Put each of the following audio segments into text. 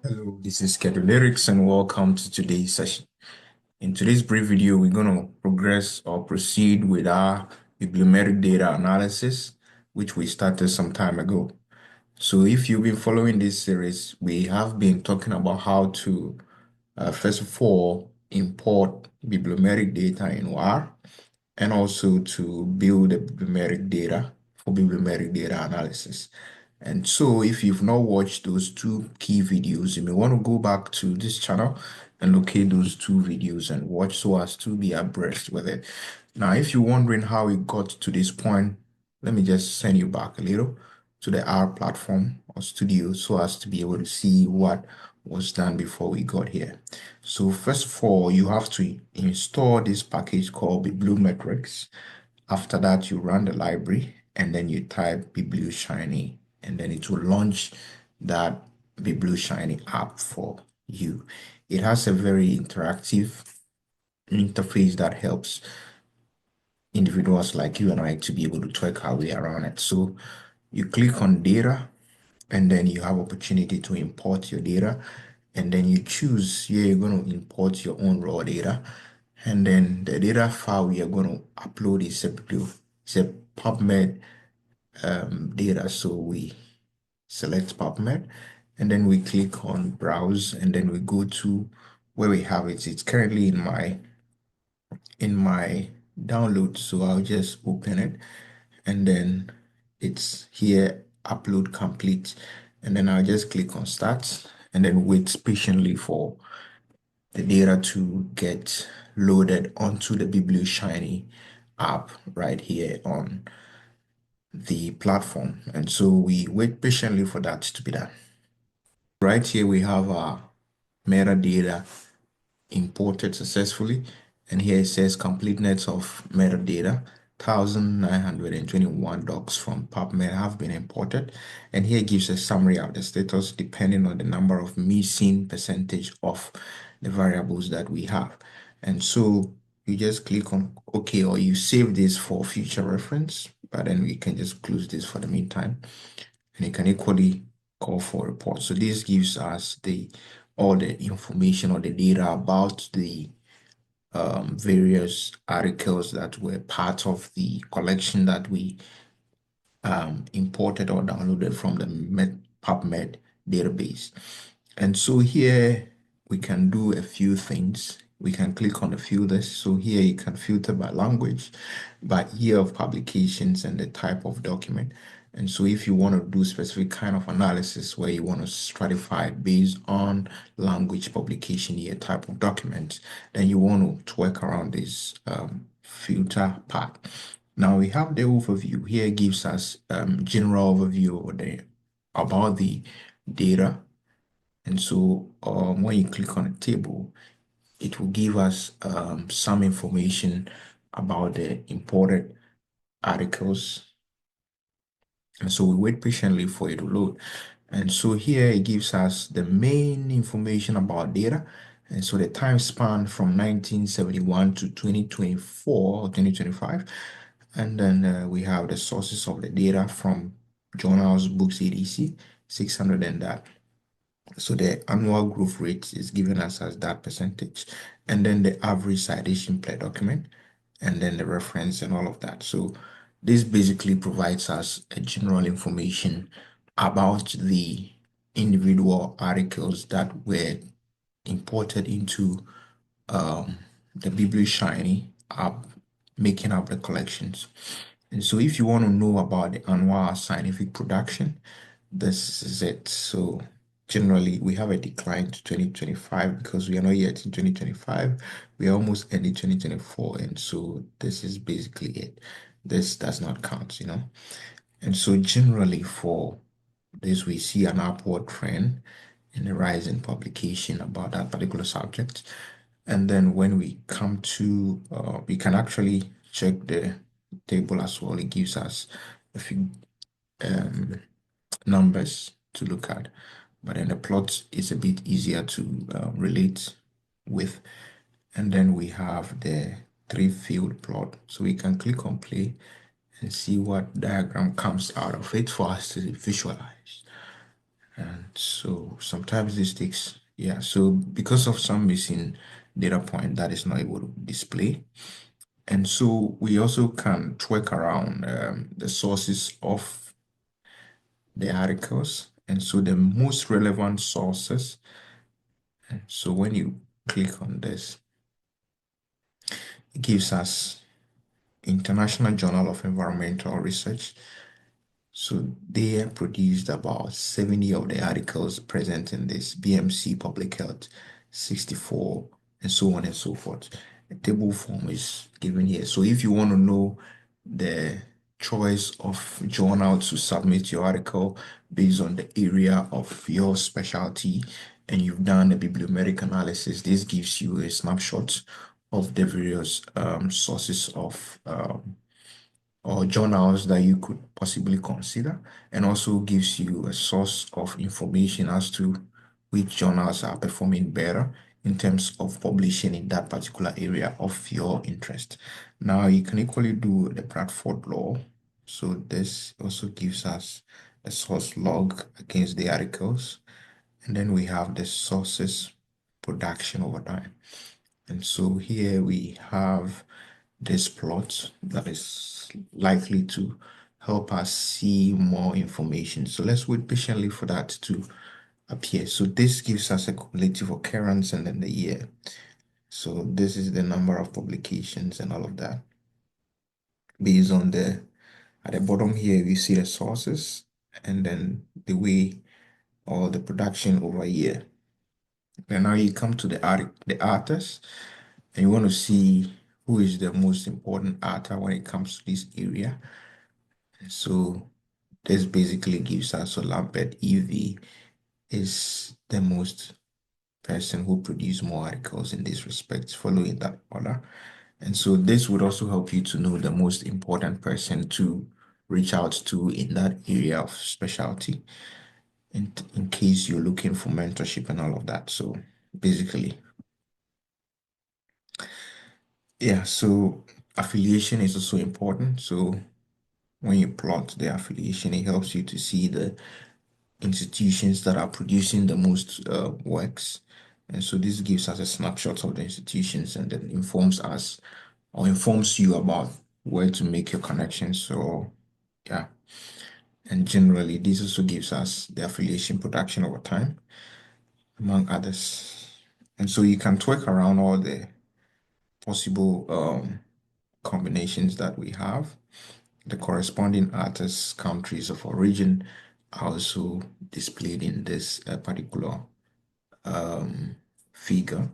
Hello, this is Lyrics and welcome to today's session. In today's brief video, we're going to progress or proceed with our bibliometric data analysis, which we started some time ago. So if you've been following this series, we have been talking about how to, first of all, import bibliometric data in WAR and also to build a bibliometric data for bibliometric data analysis. And so if you've not watched those two key videos, you may want to go back to this channel and locate those two videos and watch so as to be abreast with it. Now, if you're wondering how we got to this point, let me just send you back a little to the R platform or studio so as to be able to see what was done before we got here. So first of all, you have to install this package called Bibliometrics. After that, you run the library and then you type Biblioshiny and then it will launch that Biblioshiny app for you. It has a very interactive interface that helps individuals like you and I to be able to track our way around it. So you click on data and then you have opportunity to import your data and then you choose here you're going to import your own raw data and then the data file we are going to upload is a PubMed data. So we select PubMed and then we click on browse and then we go to where we have it. It's currently in my download, so I'll just open it and then it's here upload complete and then I'll just click on start and then wait patiently for the data to get loaded onto the Biblioshiny app right here on the platform. And so we wait patiently for that to be done. Right here we have our metadata imported successfully. And here it says completeness of metadata. 1,921 docs from PubMed have been imported. And here it gives a summary of the status depending on the number of missing percentage of the variables that we have. And so you just click on OK, or you save this for future reference, but then we can just close this for the meantime. And you can equally call for report. So this gives us all the information or the data about the various articles that were part of the collection that we imported or downloaded from the PubMed database. And so here we can do a few things. We can click on the filters. So here you can filter by language, by year of publications, and the type of document. And so if you want to do specific kind of analysis where you want to stratify based on language, publication, year, type of document, then you want to work around this filter part. Now we have the overview. Here it gives us general overview about the data. And so when you click on a table, it will give us some information about the imported articles. And so we wait patiently for it to load. And so here it gives us the main information about data. And so the time span from 1971 to 2024 or 2025. And then we have the sources of the data from journals, books, etc. 600 and that. So the annual growth rate is given us as that percentage. And then the average citation per document, and then the reference and all of that. So this basically provides us a general information about the individual articles that were imported into the Biblioshiny app, making up the collections. And so if you want to know about the annual scientific production, this is it. So generally we have a decline to 2025 because we are not yet in 2025. We are almost ending 2024. And so this is basically it. This does not count. And so generally for this, we see an upward trend in the rise in publication about that particular subject. And then when we come to, we can actually check the table as well. It gives us a few numbers to look at, but then the plot is a bit easier to relate with. And then we have the three-field plot. So we can click on play and see what diagram comes out of it for us to visualize. And so sometimes this takes, yeah, so because of some missing data point that is not able to display. And so we also can twerk around the sources of the articles. And so the most relevant sources. And so when you click on this, it gives us International Journal of Environmental Research. So they have produced about 70 of the articles present in this BMC Public Health 64 and so on and so forth. A table form is given here. So if you want to know the choice of journal to submit your article based on the area of your specialty and you've done a bibliometric analysis, this gives you a snapshot of the various sources of or journals that you could possibly consider, and also gives you a source of information as to which journals are performing better in terms of publishing in that particular area of your interest. Now, you can equally do the Bradford Law. So this also gives us a source log against the articles. And then we have the sources production over time. And so here we have this plot that is likely to help us see more information. So let's wait patiently for that to appear. So this gives us a cumulative occurrence and then the year. So this is the number of publications and all of that. Based on at the bottom here, we see the sources and then the way or the production over a year. And now you come to the artist, and you want to see who is the most important author when it comes to this area. So this basically gives us so Lambert EV is the most person who produce more articles in this respect, following that order. And so this would also help you to know the most important person to reach out to in that area of specialty in case you're looking for mentorship and all of that. So basically, yeah, so affiliation is also important. So when you plot the affiliation, it helps you to see the institutions that are producing the most works. And so this gives us a snapshot of the institutions and then informs us or informs you about where to make your connections. So yeah, and generally this also gives us the affiliation production over time, among others. And so you can twerk around all the possible combinations that we have. The corresponding artists' countries of origin are also displayed in this particular figure.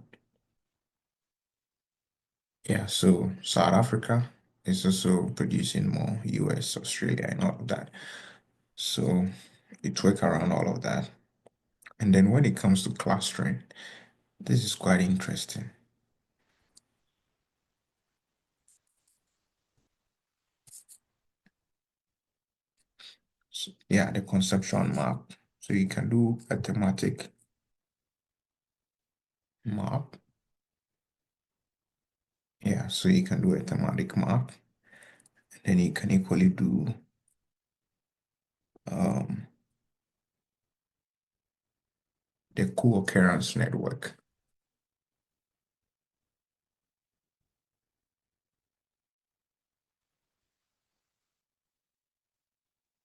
Yeah, so South Africa is also producing more, US, Australia, and all of that. So it work around all of that. And then when it comes to clustering, this is quite interesting. So, yeah, the conceptual map. So you can do a thematic map. Yeah, so you can do a thematic map. And then you can equally do um, the co-occurrence network.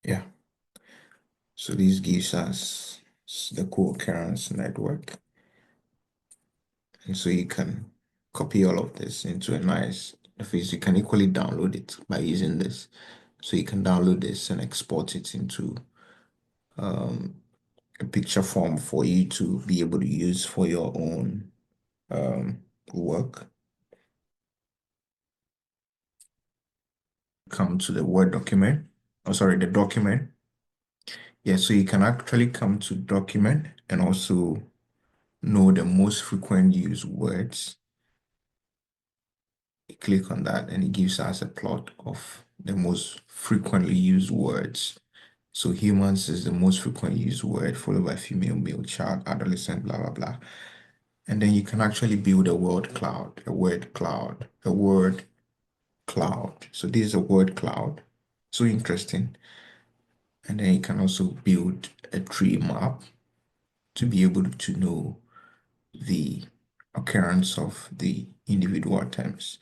Yeah, so this gives us the co-occurrence network. And so you can copy all of this into a nice interface. You can equally download it by using this. So you can download this and export it into a picture form for you to be able to use for your own work. Come to the Word document. Oh, sorry, the document. Yeah, so you can actually come to document and also know the most frequent used words. You click on that and it gives us a plot of the most frequently used words. So humans is the most frequently used word, followed by female, male, child, adolescent, blah, blah, blah. And then you can actually build a word cloud, a word cloud, a word cloud. So this is a word cloud. So interesting. And then you can also build a tree map to be able to know the occurrence of the individual terms.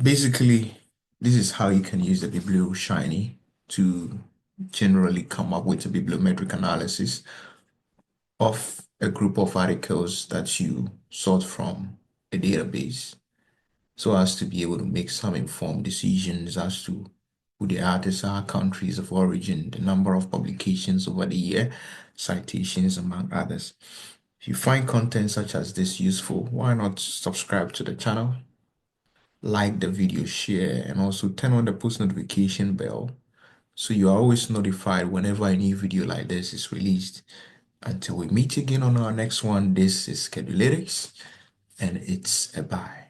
Basically, this is how you can use the Biblioshiny to generally come up with a bibliometric analysis of a group of articles that you sort from a database, so as to be able to make some informed decisions as to who the artists are, countries of origin, the number of publications over the year, citations, among others. If you find content such as this useful, why not subscribe to the channel, like the video, share, and also turn on the post notification bell so you are always notified whenever a new video like this is released. Until we meet again on our next one, this is Scheduletics, and it's a bye.